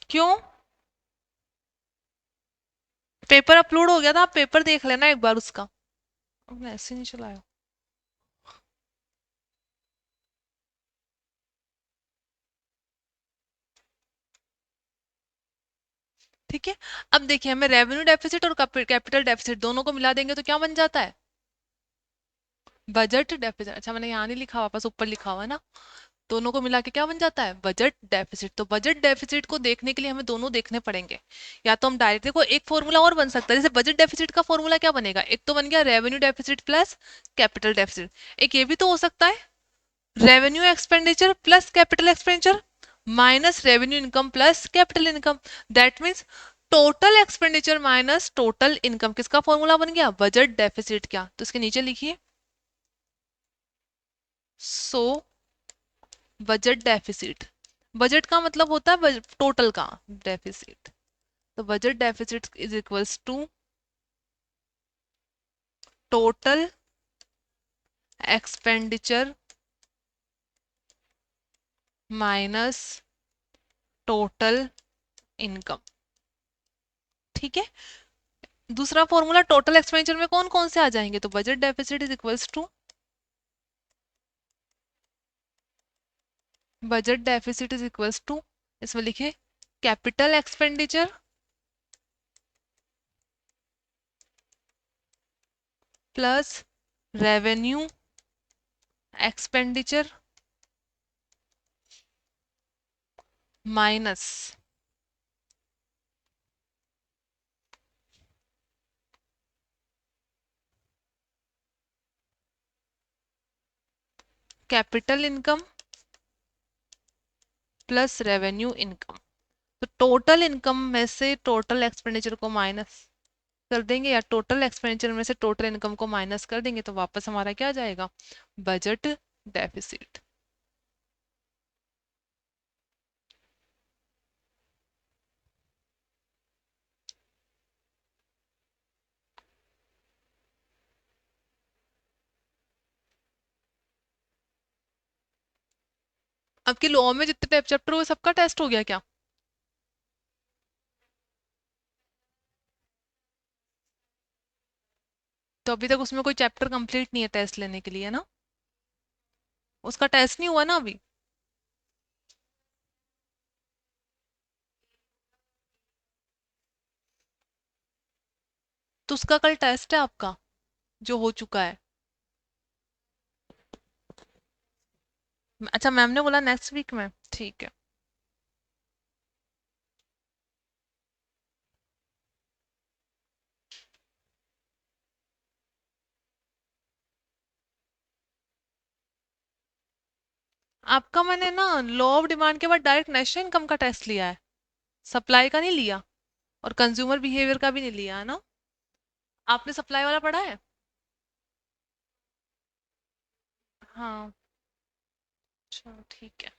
क्यों? पेपर अपलोड हो गया था, आप पेपर देख लेना एक बार उसका। आपने ऐसे नहीं चलाया। ठीक है। अब देखिए, हमें रेवेन्यू डेफिसिट और कैपिटल डेफिसिट दोनों को मिला देंगे तो क्या बन जाता है? Budget deficit. अच्छा, मैंने यहाँ नहीं लिखा, वापस ऊपर लिखा हुआ है ना। दोनों को मिला के क्या बन जाता है? Budget deficit. तो बजट डेफिसिट को देखने के लिए हमें दोनों देखने पड़ेंगे। या तो हम डायरेक्ट, देखो एक फॉर्मूला और बन सकता है, जैसे बजट डेफिसिट का फॉर्मूला क्या बनेगा? एक तो बन गया revenue deficit plus capital deficit. एक ये भी तो हो सकता है, revenue expenditure plus capital expenditure minus revenue income plus capital income. That means total expenditure minus total income. किसका फॉर्मूला बन गया? Budget deficit. क्या? तो इसके नीचे लिखिए, सो बजट डेफिसिट। बजट का मतलब होता है टोटल का डेफिसिट। तो budget deficit is equals to total expenditure minus total income. ठीक है। दूसरा फॉर्मूला टोटल एक्सपेंडिचर में कौन कौन से आ जाएंगे? तो budget deficit is equals to, budget deficit is equals to, इसमें लिखे capital expenditure plus revenue expenditure minus capital income plus revenue income. तो टोटल इनकम में से टोटल एक्सपेंडिचर को माइनस कर देंगे, या टोटल एक्सपेंडिचर में से टोटल इनकम को माइनस कर देंगे, तो वापस हमारा क्या आ जाएगा? Budget deficit. आपके लॉ में जितने टाइप चैप्टर हुए सबका टेस्ट हो गया क्या? तो अभी तक उसमें कोई चैप्टर कंप्लीट नहीं है टेस्ट लेने के लिए ना? उसका टेस्ट नहीं हुआ ना अभी? तो उसका कल टेस्ट है आपका, जो हो चुका है। अच्छा, मैम ने बोला नेक्स्ट वीक में, ठीक है। आपका मैंने ना लॉ ऑफ डिमांड के बाद डायरेक्ट नेशनल इनकम का टेस्ट लिया है, सप्लाई का नहीं लिया, और कंज्यूमर बिहेवियर का भी नहीं लिया है ना। आपने सप्लाई वाला पढ़ा है? हाँ। अच्छा ठीक है।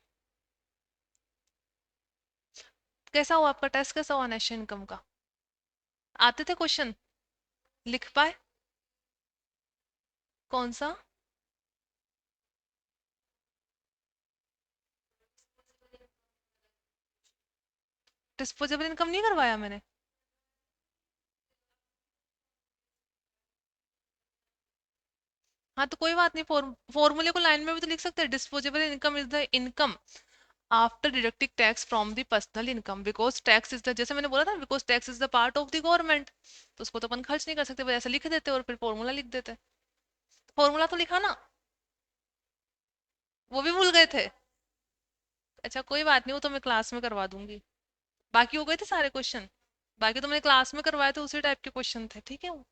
कैसा हुआ आपका टेस्ट, कैसा हुआ नेशनल इनकम का? आते थे क्वेश्चन? लिख पाए? कौन सा? डिस्पोजेबल इनकम नहीं करवाया मैंने? हाँ तो कोई बात नहीं, फॉर्मूले को लाइन में भी तो लिख सकते हैं, disposable income is the income after deducting tax from the personal income, because tax is the, जैसे मैंने बोला था, because tax is the part of the government. तो उसको तो अपन खर्च नहीं कर सकते, बस ऐसे लिख देते और फिर फॉर्मूला लिख देते। फॉर्मूला तो लिखा ना? वो भी भूल गए थे? अच्छा कोई बात नहीं, वो तो मैं क्लास में करवा दूंगी। बाकी हो गए थे सारे क्वेश्चन? बाकी तो मैंने क्लास में करवाए थे, उसी टाइप के क्वेश्चन थे, ठीक है वो।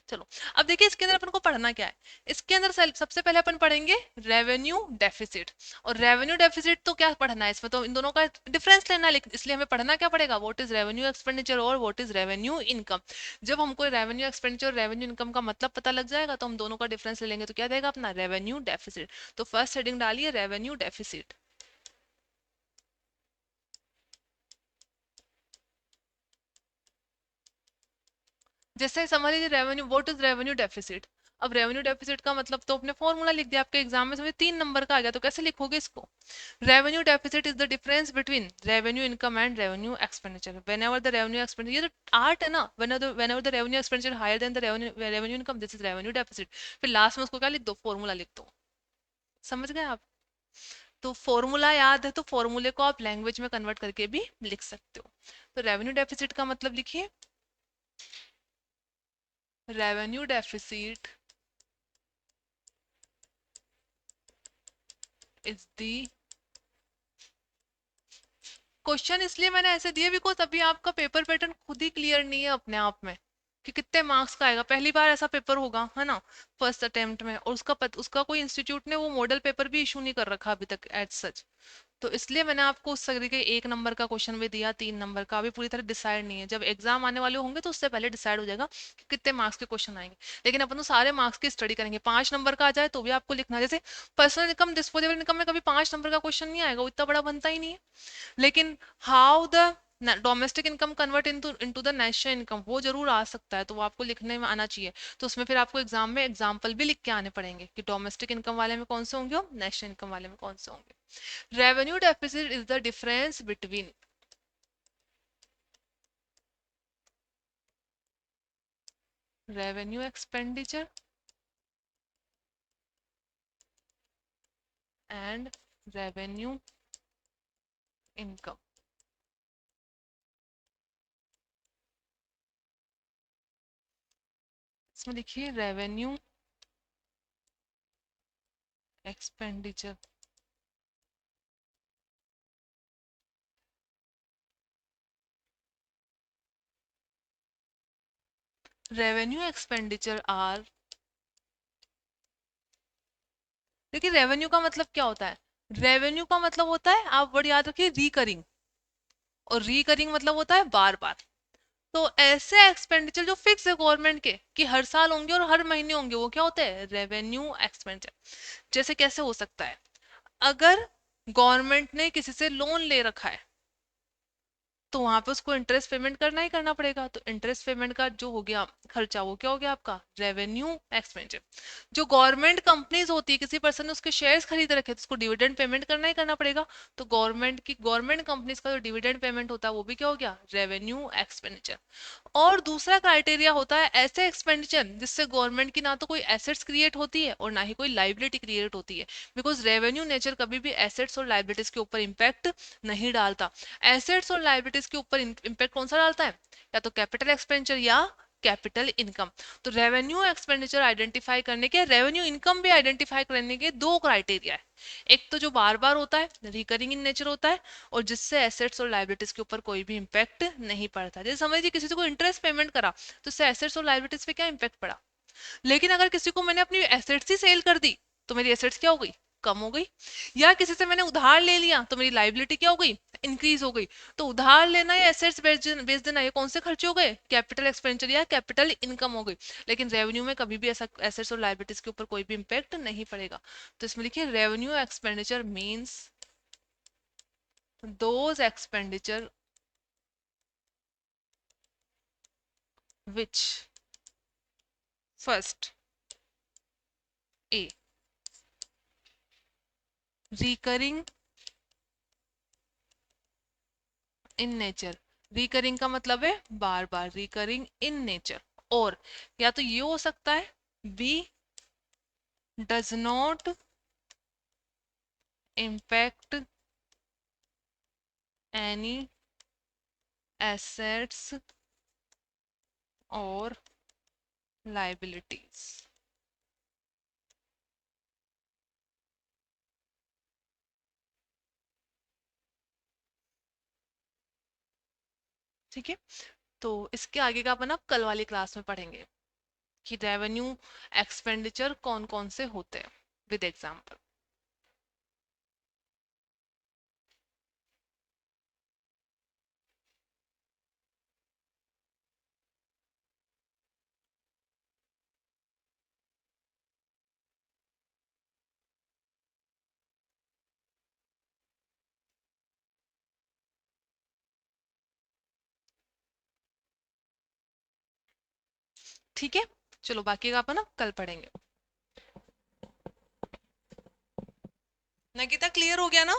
चलो, अब देखिए इसके अंदर अपन को पढ़ना क्या है। इसके अंदर सबसे पहले अपन पढ़ेंगे रेवेन्यू डेफिसिट। और रेवेन्यू डेफिसिट तो क्या पढ़ना है, इसमें तो इन दोनों का डिफरेंस लेना है, इसलिए हमें पढ़ना क्या पड़ेगा? व्हाट इज रेवेन्यू एक्सपेंडिचर और व्हाट इज रेवेन्यू इनकम। जब हमको रेवेन्यू एक्सपेंडिचर और रेवेन्यू इनकम का मतलब पता लग जाएगा, तो हम दोनों का डिफरेंस ले लेंगे, तो क्या देगा अपना? Revenue deficit. तो फर्स्ट हेडिंग डालिए रेवेन्यू डेफिसिट। जैसे समझ लीजिए revenue, what is revenue deficit? अब रेवेन्यू डेफिसिट का मतलब तो अपने फॉर्मूला लिख दिया, आपके एग्जाम में समझे 3 नंबर का आ गया, तो कैसे लिखोगे इसको? Revenue deficit is the difference between revenue income and revenue expenditure whenever the revenue expenditure, ये तो आर्ट है ना, whenever the revenue expenditure higher than the revenue income, this is revenue deficit. फिर last में उसको क्या लिख दो, फॉर्मूला लिख दो। समझ गए आप? तो फॉर्मूला याद है तो फॉर्मूले को आप लैंग्वेज में कन्वर्ट करके भी लिख सकते हो। तो रेवेन्यू डेफिसिट का मतलब लिखिए, revenue deficit is the, question इसलिए मैंने ऐसे दिए बिकॉज अभी आपका पेपर पैटर्न खुद ही क्लियर नहीं है अपने आप में कि कितने मार्क्स का आएगा। पहली बार ऐसा पेपर होगा है ना, फर्स्ट अटेम्प्ट में, और उसका कोई इंस्टीट्यूट ने वो मॉडल पेपर भी इशू नहीं कर रखा अभी तक एज सच। तो इसलिए मैंने आपको उस तरीके 1 नंबर का क्वेश्चन भी दिया, 3 नंबर का अभी पूरी तरह डिसाइड नहीं है। जब एग्जाम आने वाले होंगे तो उससे पहले डिसाइड हो जाएगा कि कितने मार्क्स के क्वेश्चन आएंगे। लेकिन अपन तो सारे मार्क्स की स्टडी करेंगे, 5 नंबर का आ जाए तो भी आपको लिखना है। जैसे पर्सनल इनकम डिस्पोजेबल इनकम में कभी 5 नंबर का क्वेश्चन नहीं आएगा, वो इतना बड़ा बनता ही नहीं है। लेकिन how the domestic income convert into the national income, वो जरूर आ सकता है, तो वो आपको लिखने में आना चाहिए। तो उसमें फिर आपको एग्जाम में एग्जाम्पल भी लिख के आने पड़ेंगे कि डोमेस्टिक इनकम वाले में कौन से होंगे और नेशनल इनकम वाले में कौन से होंगे। Revenue deficit is the difference between revenue expenditure and revenue income. इसमें देखिए revenue expenditure, revenue expenditure are, देखिए रेवेन्यू का मतलब क्या होता है, रेवेन्यू का मतलब होता है, आप वर्ड याद रखिए, रिकरिंग। और रिकरिंग मतलब होता है बार बार। तो ऐसे एक्सपेंडिचर जो फिक्स है गवर्नमेंट के कि हर साल होंगे और हर महीने होंगे, वो क्या होते हैं, रेवेन्यू एक्सपेंडिचर। जैसे कैसे हो सकता है, अगर गवर्नमेंट ने किसी से लोन ले रखा है तो वहां पे उसको इंटरेस्ट पेमेंट करना ही करना पड़ेगा, तो इंटरेस्ट पेमेंट का जो हो गया खर्चा, वो क्या हो गया आपका, रेवेन्यू एक्सपेंडिचर। जो गवर्नमेंट कंपनीज होती है, किसी पर्सन ने उसके शेयर्स खरीद रखे तो उसको डिविडेंड पेमेंट करना ही करना पड़ेगा, तो गवर्नमेंट कंपनीज का जो डिविडेंड पेमेंट होता है वो भी क्या हो गया, रेवेन्यू एक्सपेंडिचर। और दूसरा क्राइटेरिया होता है ऐसे एक्सपेंडिचर जिससे गवर्नमेंट की ना तो कोई एसेट्स क्रिएट होती है और ना ही कोई लाइबिलिटी क्रिएट होती है, बिकॉज रेवेन्यू नेचर कभी भी एसेट्स और लाइबिलिटीज के ऊपर इंपैक्ट नहीं डालता। एसेट्स और लाइबिलिटीज के ऊपर इंपैक्ट कौन सा डालता है, या तो कैपिटल एक्सपेंडिचर या कैपिटल इनकम। तो रेवेन्यू एक्सपेंडिचर आइडेंटिफाई करने के, रेवेन्यू इनकम भी आइडेंटिफाई करने के दो क्राइटेरिया है। एक तो जो बार बार होता है, रिकरिंग इन नेचर होता है, और जिससे एसेट्स और लाइबिलिटीज के ऊपर कोई भी इंपैक्ट नहीं पड़ता। जैसे समझ लीजिए किसी को इंटरेस्ट पेमेंट करा तो उससे एसेट्स और लाइबिलिटीज पे क्या इंपैक्ट पड़ा। लेकिन अगर किसी को मैंने अपनी एसेट्स ही सेल कर दी तो मेरी एसेट्स क्या हो गई, कम हो गई। या किसी से मैंने उधार ले लिया तो मेरी लाइबिलिटी क्या हो गई, इंक्रीज हो गई। तो उधार लेना या एसेट्स बेच देना, ये कौन से खर्चे हो गए, कैपिटल एक्सपेंडिचर या कैपिटल इनकम हो गई। लेकिन रेवेन्यू में कभी भी ऐसा एसेट्स और लाइबिलिटीज के ऊपर कोई भी इंपैक्ट नहीं पड़ेगा। तो इसमें लिखिए revenue expenditure means those expenditure which first A recurring in nature, recurring का मतलब है बार बार, रिकरिंग इन नेचर। और या तो ये हो सकता है, B does not impact any assets और लाइबिलिटीज। ठीक है, तो इसके आगे का अपन अब कल वाली क्लास में पढ़ेंगे कि रेवेन्यू एक्सपेंडिचर कौन कौन से होते हैं विद एग्जांपल। ठीक है, चलो बाकी का अपन ना कल पढ़ेंगे। नकिता क्लियर हो गया ना?